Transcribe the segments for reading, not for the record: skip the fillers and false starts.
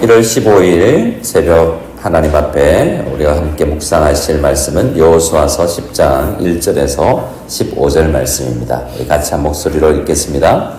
1월 15일 새벽 하나님 앞에 우리가 함께 묵상하실 말씀은 여호수아서 10장 1절에서 15절 말씀입니다. 우리 같이 한 목소리로 읽겠습니다.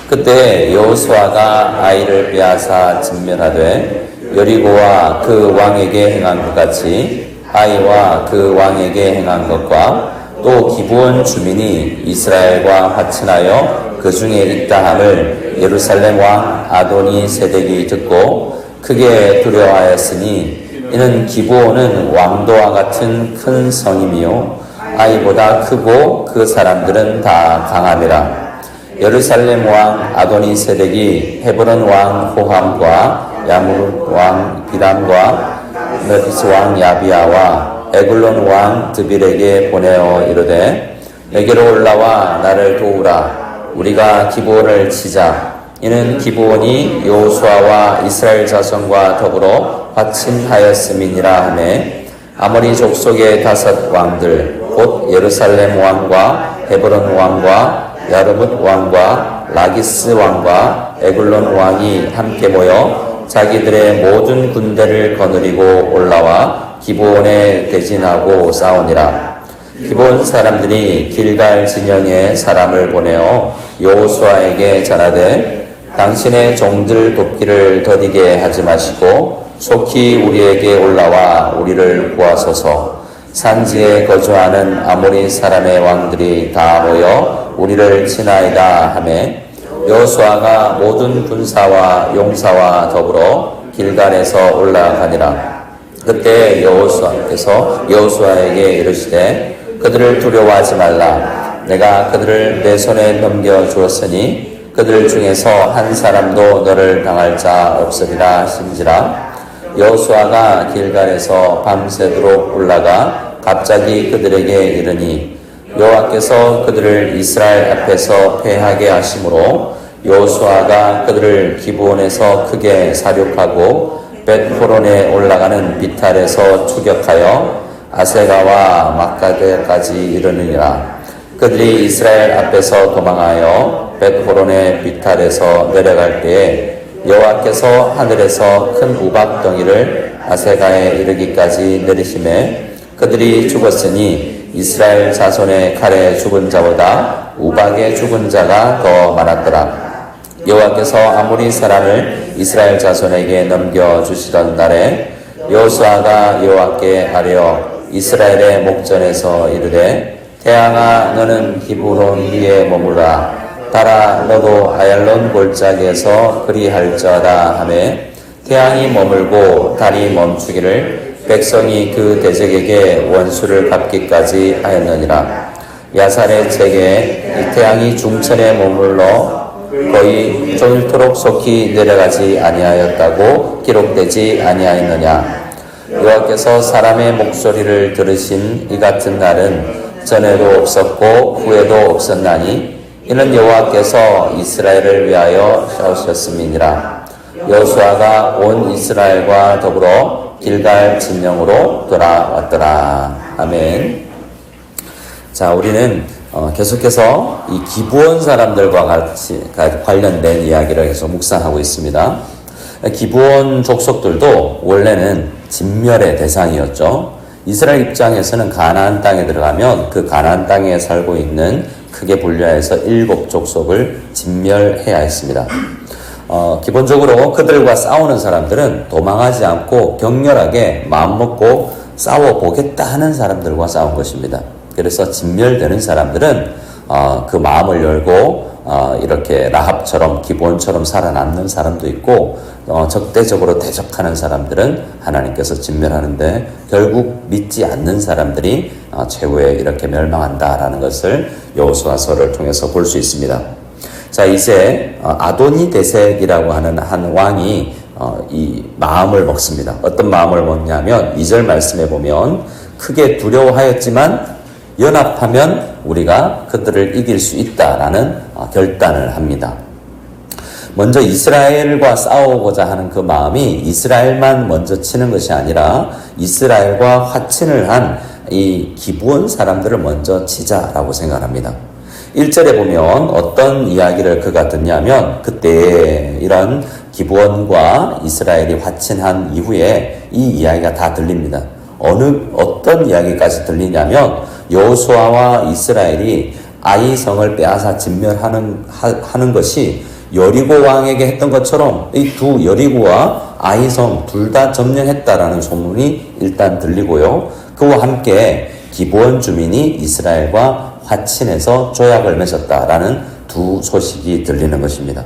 그때 여호수아가 아이를 빼앗아 진멸하되 여리고와 그 왕에게 행한 것 같이 아이와 그 왕에게 행한 것과 또 기브온 주민이 이스라엘과 화친하여 그 중에 있다 함을 예루살렘 왕 아도니 세덱이 듣고 크게 두려워하였으니 이는 기브온은 왕도와 같은 큰 성임이요 아이보다 크고 그 사람들은 다 강함이라. 예루살렘 왕 아도니 세덱이 헤브론 왕 호함과 야물 왕 비람과 메피스 왕 야비아와 에글론 왕 드빌에게 보내어 이르되 내게로 올라와 나를 도우라. 우리가 기브온을 치자. 이는 기브온이 여호수아와 이스라엘 자손과 더불어 화친하였음이니라 하매 아모리 족속의 5 왕들 곧 예루살렘 왕과 헤브론 왕과 야르뭇 왕과 라기스 왕과 에글론 왕이 함께 모여 자기들의 모든 군대를 거느리고 올라와 기브온에 대진하고 싸우니라. 기브온 사람들이 길갈 진영에 사람을 보내어 여호수아에게 전하되 당신의 종들 돕기를 더디게 하지 마시고 속히 우리에게 올라와 우리를 구하소서. 산지에 거주하는 아모리 사람의 왕들이 다 모여 우리를 치나이다 하매 여호수아가 모든 군사와 용사와 더불어 길갈에서 올라가니라. 그때 여호수아께서 여호수아에게 이르시되 그들을 두려워하지 말라. 내가 그들을 내 손에 넘겨 주었으니 그들 중에서 한 사람도 너를 당할 자 없으리라 하신지라. 여호수아가 길갈에서 밤새도록 올라가 갑자기 그들에게 이르니 여호와께서 그들을 이스라엘 앞에서 패하게 하심으로 여호수아가 그들을 기브온에서 크게 사륙하고 벳호론에 올라가는 비탈에서 추격하여 아세가와 막가데까지 이르느니라. 그들이 이스라엘 앞에서 도망하여 벳호론의 비탈에서 내려갈 때에 여호와께서 하늘에서 큰 우박덩이를 아세가에 이르기까지 내리심에 그들이 죽었으니 이스라엘 자손의 칼에 죽은 자보다 우박에 죽은 자가 더 많았더라. 여호와께서 아모리 사람을 이스라엘 자손에게 넘겨주시던 날에 여호수아가 여호와께 아뢰어 이스라엘의 목전에서 이르되 태양아 너는 기브론 위에 머물라. 달아 너도 아얄론 골짜기에서 그리할지어다 하매 태양이 머물고 달이 멈추기를 백성이 그 대적에게 원수를 갚기까지 하였느니라. 야살의 책에 이 태양이 중천에 머물러 거의 종일토록 속히 내려가지 아니하였다고 기록되지 아니하였느냐. 여호와께서 사람의 목소리를 들으신 이 같은 날은 전에도 없었고 후에도 없었나니 이는 여호와께서 이스라엘을 위하여 세우셨음이니라. 여호수아가 온 이스라엘과 더불어 길갈 진영으로 돌아왔더라. 아멘. 자, 우리는 계속해서 이 기브온 사람들과 같이 관련된 이야기를 계속 묵상하고 있습니다. 기브온 족속들도 원래는 진멸의 대상이었죠. 이스라엘 입장에서는 가나안 땅에 들어가면 그 가나안 땅에 살고 있는 크게 분류해서 7 족속을 진멸해야 했습니다. 기본적으로 그들과 싸우는 사람들은 도망하지 않고 격렬하게 마음먹고 싸워보겠다 하는 사람들과 싸운 것입니다. 그래서 진멸되는 사람들은 그 마음을 열고 이렇게 라합처럼 기브온처럼 살아남는 사람도 있고 적대적으로 대적하는 사람들은 하나님께서 진멸하는데 결국 믿지 않는 사람들이 최후에 이렇게 멸망한다라는 것을 여호수아서를 통해서 볼 수 있습니다. 자, 이제 아도니 데색이라고 하는 한 왕이 이 마음을 먹습니다. 어떤 마음을 먹냐면 2절 말씀에 보면 크게 두려워하였지만 연합하면 우리가 그들을 이길 수 있다라는 결단을 합니다. 먼저 이스라엘과 싸우고자 하는 그 마음이 이스라엘만 먼저 치는 것이 아니라 이스라엘과 화친을 한 이 기브온 사람들을 먼저 치자라고 생각합니다. 1절에 보면 어떤 이야기를 그가 듣냐면 그때 이런 기브온과 이스라엘이 화친한 이후에 이 이야기가 다 들립니다. 어떤 이야기까지 들리냐면 여호수아와 이스라엘이 아이성을 빼앗아 진멸하는 것이 여리고 왕에게 했던 것처럼 이 두 여리고와 아이성 둘 다 점령했다라는 소문이 일단 들리고요. 그와 함께 기브온 주민이 이스라엘과 화친해서 조약을 맺었다라는 두 소식이 들리는 것입니다.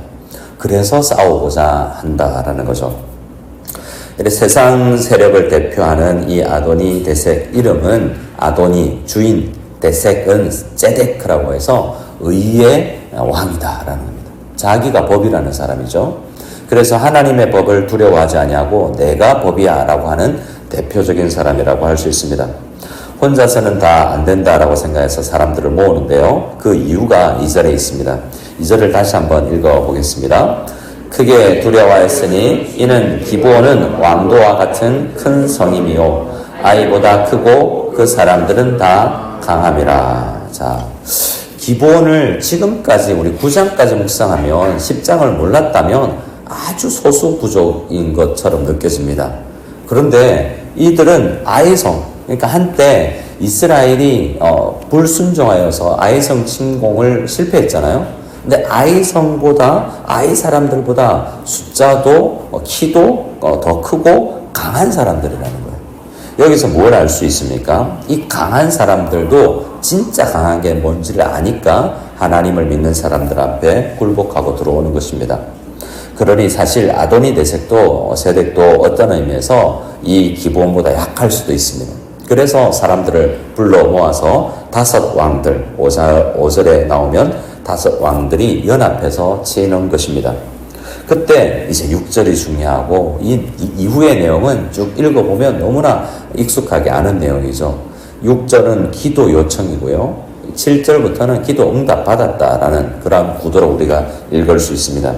그래서 싸우고자 한다라는 거죠. 세상 세력을 대표하는 이 아도니 데색 이름은 아도니 주인, 데색은 ጼ데크라고 해서 의의 왕이다라는 겁니다. 자기가 법이라는 사람이죠. 그래서 하나님의 법을 두려워하지 아니하고 내가 법이야 라고 하는 대표적인 사람이라고 할 수 있습니다. 혼자서는 다 안 된다라고 생각해서 사람들을 모으는데요. 그 이유가 2절에 있습니다. 2절을 다시 한번 읽어보겠습니다. 크게 두려워하였으니 이는 기브온은 왕도와 같은 큰 성임이요 아이보다 크고 그 사람들은 다 강함이라. 자, 기브온을 지금까지 우리 9장까지 묵상하면 10장을 몰랐다면 아주 소수 부족인 것처럼 느껴집니다. 그런데 이들은 아이성, 그러니까 한때 이스라엘이 불순종하여서 아이성 침공을 실패했잖아요. 근데 아이 사람들보다 숫자도 키도 더 크고 강한 사람들이라는 거예요. 여기서 뭘 알 수 있습니까? 이 강한 사람들도 진짜 강한 게 뭔지를 아니까 하나님을 믿는 사람들 앞에 굴복하고 들어오는 것입니다. 그러니 사실 아도니 데색도 세덱도 어떤 의미에서 이 기브온보다 약할 수도 있습니다. 그래서 사람들을 불러 모아서 5 왕들, 5절에 나오면 5 왕들이 연합해서 치는 것입니다. 그때 이제 6절이 중요하고 이 이후의 내용은 쭉 읽어보면 너무나 익숙하게 아는 내용이죠. 6절은 기도 요청이고요. 7절부터는 기도 응답 받았다라는 그런 구도로 우리가 읽을 수 있습니다.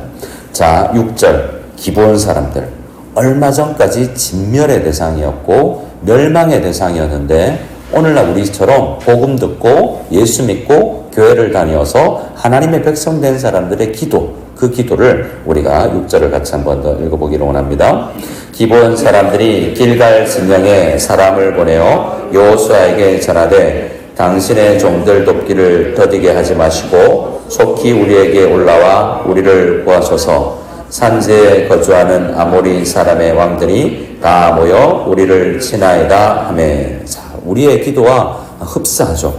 자, 6절 기브온 사람들 얼마 전까지 진멸의 대상이었고 멸망의 대상이었는데 오늘날 우리처럼 복음 듣고 예수 믿고 교회를 다녀서 하나님의 백성 된 사람들의 기도, 그 기도를 우리가 6절을 같이 한 번 더 읽어보기를 원합니다. 기브온 사람들이 길갈 진영에 사람을 보내어 여호수아에게 전하되 당신의 종들 돕기를 더디게 하지 마시고 속히 우리에게 올라와 우리를 구하소서. 산지에 거주하는 아모리 사람의 왕들이 다 모여 우리를 치나이다 하매. 자, 우리의 기도와 흡사하죠.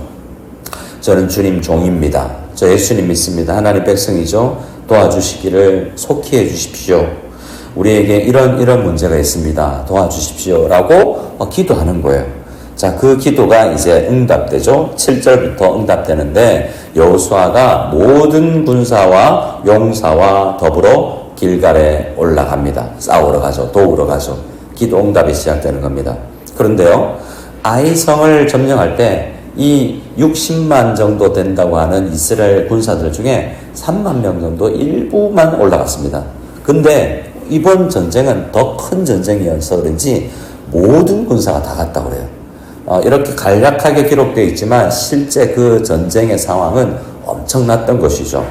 저는 주님 종입니다. 저 예수님 믿습니다. 하나님 백성이죠. 도와주시기를 속히 해주십시오. 우리에게 이런 문제가 있습니다. 도와주십시오. 라고 기도하는 거예요. 자, 그 기도가 이제 응답되죠. 7절부터 응답되는데 여호수아가 모든 군사와 용사와 더불어 길갈에 올라갑니다. 싸우러 가죠. 도우러 가죠. 기도 응답이 시작되는 겁니다. 그런데요, 아이성을 점령할 때 이 60만 정도 된다고 하는 이스라엘 군사들 중에 3만 명 정도 일부만 올라갔습니다. 근데 이번 전쟁은 더 큰 전쟁이어서 그런지 모든 군사가 다 갔다고 그래요. 이렇게 간략하게 기록되어 있지만 실제 그 전쟁의 상황은 엄청났던 것이죠.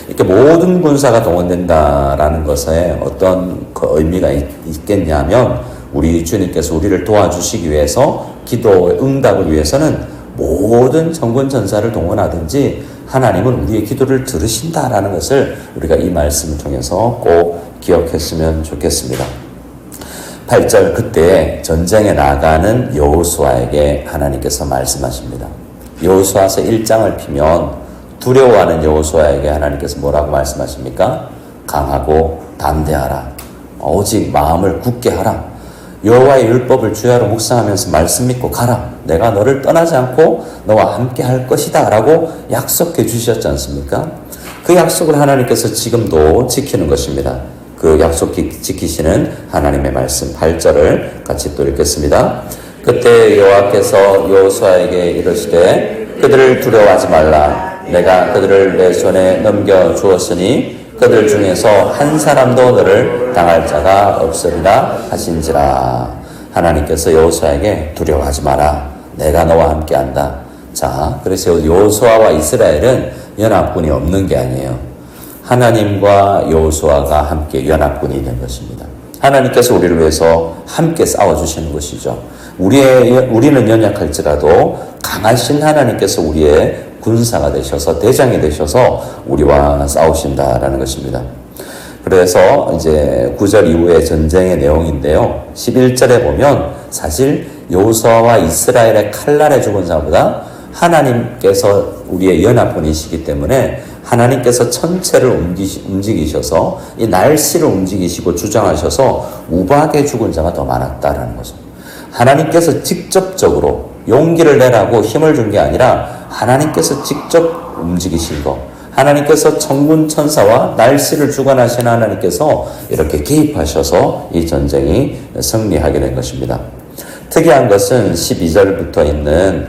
이렇게 모든 군사가 동원된다라는 것에 어떤 그 의미가 있겠냐면 우리 주님께서 우리를 도와주시기 위해서 기도의 응답을 위해서는 모든 천군 천사를 동원하든지 하나님은 우리의 기도를 들으신다라는 것을 우리가 이 말씀을 통해서 꼭 기억했으면 좋겠습니다. 8절 그때 전쟁에 나가는 여호수아에게 하나님께서 말씀하십니다. 여호수아서 1장을 피면 두려워하는 여호수아에게 하나님께서 뭐라고 말씀하십니까? 강하고 담대하라. 오직 마음을 굳게 하라. 여호와의 율법을 주야로 묵상하면서 말씀 믿고 가라. 내가 너를 떠나지 않고 너와 함께 할 것이다 라고 약속해 주셨지 않습니까? 그 약속을 하나님께서 지금도 지키는 것입니다. 그 약속 지키시는 하나님의 말씀 8절을 같이 또 읽겠습니다. 그때 여호와께서 여호수아에게 이르시되 그들을 두려워하지 말라. 내가 그들을 내 손에 넘겨 주었으니 그들 중에서 한 사람도 너를 당할 자가 없으리라 하신지라. 하나님께서 여호수아에게 두려워하지 마라. 내가 너와 함께한다. 자, 그래서 여호수아와 이스라엘은 연합군이 없는 게 아니에요. 하나님과 여호수아가 함께 연합군이 된 것입니다. 하나님께서 우리를 위해서 함께 싸워주시는 것이죠. 우리는 연약할지라도 강하신 하나님께서 우리의 군사가 되셔서 대장이 되셔서 우리와 싸우신다라는 것입니다. 그래서 이제 9절 이후의 전쟁의 내용인데요. 11절에 보면 사실 여호수아와 이스라엘의 칼날에 죽은 자보다 하나님께서 우리의 연합군이시기 때문에 하나님께서 천체를 움직이셔서 이 날씨를 움직이시고 주장하셔서 우박에 죽은 자가 더 많았다라는 거죠. 하나님께서 직접적으로 용기를 내라고 힘을 준 게 아니라 하나님께서 직접 움직이신 거. 하나님께서 천군 천사와 날씨를 주관하신 하나님께서 이렇게 개입하셔서 이 전쟁이 승리하게 된 것입니다. 특이한 것은 12절부터 있는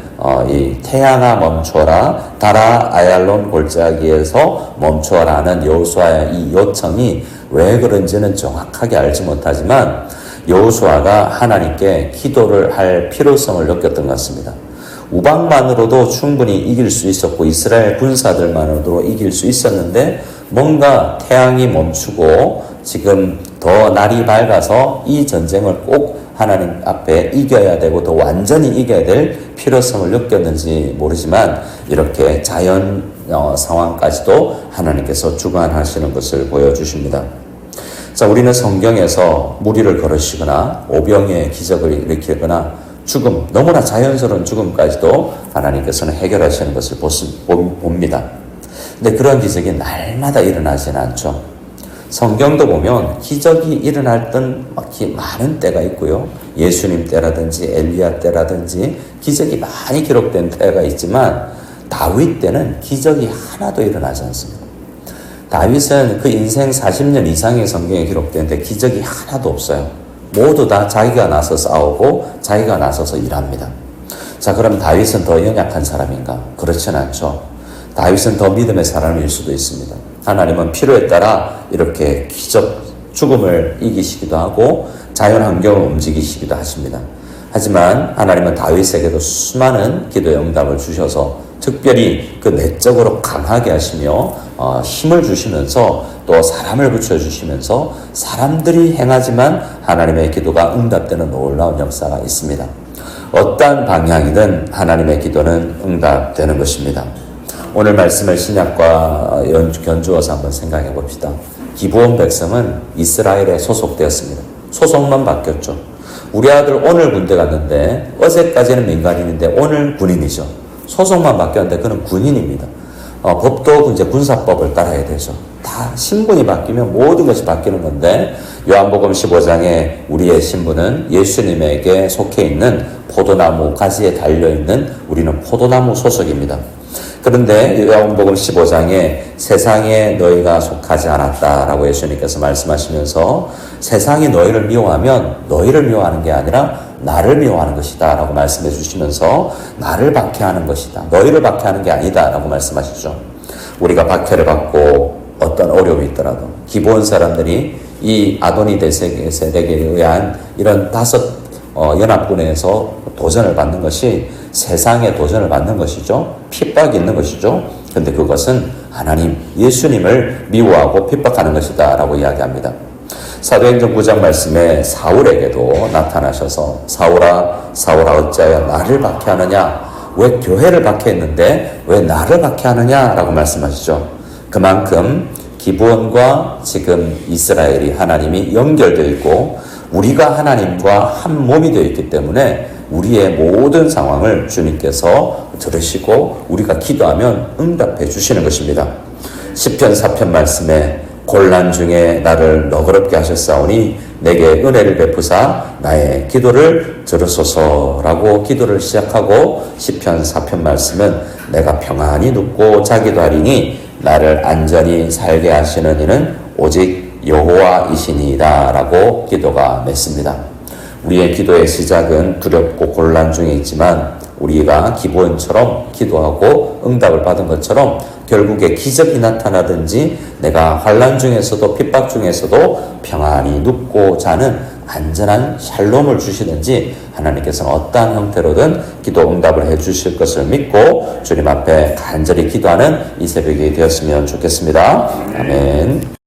이 태양아 멈춰라 달아 아얄론 골짜기에서 멈춰라는 여호수아의 이 요청이 왜 그런지는 정확하게 알지 못하지만 여호수아가 하나님께 기도를 할 필요성을 느꼈던 것 같습니다. 우박만으로도 충분히 이길 수 있었고 이스라엘 군사들만으로도 이길 수 있었는데 뭔가 태양이 멈추고 지금 더 날이 밝아서 이 전쟁을 꼭 하나님 앞에 이겨야 되고 더 완전히 이겨야 될 필요성을 느꼈는지 모르지만 이렇게 자연 상황까지도 하나님께서 주관하시는 것을 보여주십니다. 자, 우리는 성경에서 무리를 걸으시거나 오병의 기적을 일으키거나 죽음, 너무나 자연스러운 죽음까지도 하나님께서는 해결하시는 것을 봅니다. 근데 그런 기적이 날마다 일어나지는 않죠. 성경도 보면 기적이 일어날 땐 많은 때가 있고요. 예수님 때라든지 엘리야 때라든지 기적이 많이 기록된 때가 있지만 다윗 때는 기적이 하나도 일어나지 않습니다. 다윗은 그 인생 40년 이상의 성경에 기록되는데 기적이 하나도 없어요. 모두 다 자기가 나서 싸우고 자기가 나서서 일합니다. 자, 그럼 다윗은 더 연약한 사람인가? 그렇진 않죠. 다윗은 더 믿음의 사람일 수도 있습니다. 하나님은 필요에 따라 이렇게 기적, 죽음을 이기시기도 하고 자연 환경을 움직이시기도 하십니다. 하지만 하나님은 다윗에게도 수많은 기도의 응답을 주셔서 특별히 그 내적으로 강하게 하시며 힘을 주시면서 또 사람을 붙여주시면서 사람들이 행하지만 하나님의 기도가 응답되는 놀라운 역사가 있습니다. 어떠한 방향이든 하나님의 기도는 응답되는 것입니다. 오늘 말씀을 신약과 견주어서 한번 생각해 봅시다. 기브온 백성은 이스라엘에 소속되었습니다. 소속만 바뀌었죠. 우리 아들 오늘 군대 갔는데 어제까지는 민간인인데 오늘 군인이죠. 소속만 바뀌었는데 그는 군인입니다. 법도 이제 군사법을 따라야 되죠. 다 신분이 바뀌면 모든 것이 바뀌는 건데 요한복음 15장에 우리의 신분은 예수님에게 속해 있는 포도나무 가지에 달려있는 우리는 포도나무 소속입니다. 그런데 요한복음 15장에 세상에 너희가 속하지 않았다라고 예수님께서 말씀하시면서 세상이 너희를 미워하면 너희를 미워하는 게 아니라 나를 미워하는 것이다 라고 말씀해 주시면서 나를 박해하는 것이다. 너희를 박해하는 게 아니다 라고 말씀하시죠. 우리가 박해를 받고 어떤 어려움이 있더라도 기본 사람들이 이 아도니 대세덱에 의한 이런 5 연합군에서 도전을 받는 것이 세상의 도전을 받는 것이죠. 핍박이 있는 것이죠. 근데 그것은 하나님 예수님을 미워하고 핍박하는 것이다 라고 이야기합니다. 사도행전 9장 말씀에 사울에게도 나타나셔서 사울아 사울아 어찌하여 나를 박해하느냐, 왜 교회를 박해했는데 왜 나를 박해하느냐 라고 말씀하시죠. 그만큼 기브온과 지금 이스라엘이 하나님이 연결되어 있고 우리가 하나님과 한 몸이 되어 있기 때문에 우리의 모든 상황을 주님께서 들으시고 우리가 기도하면 응답해 주시는 것입니다. 시편 4편 말씀에 곤란 중에 나를 너그럽게 하셨사오니 내게 은혜를 베푸사 나의 기도를 들으소서라고 기도를 시작하고 시편 4편 말씀은 내가 평안히 눕고 자기도 하리니 나를 안전히 살게 하시는 이는 오직 여호와이시니이다 라고 기도가 맺습니다. 우리의 기도의 시작은 두렵고 곤란 중에 있지만 우리가 기본처럼 기도하고 응답을 받은 것처럼 결국에 기적이 나타나든지 내가 환난 중에서도 핍박 중에서도 평안히 눕고 자는 안전한 샬롬을 주시든지 하나님께서 어떠한 형태로든 기도 응답을 해 주실 것을 믿고 주님 앞에 간절히 기도하는 이 새벽이 되었으면 좋겠습니다. 아멘.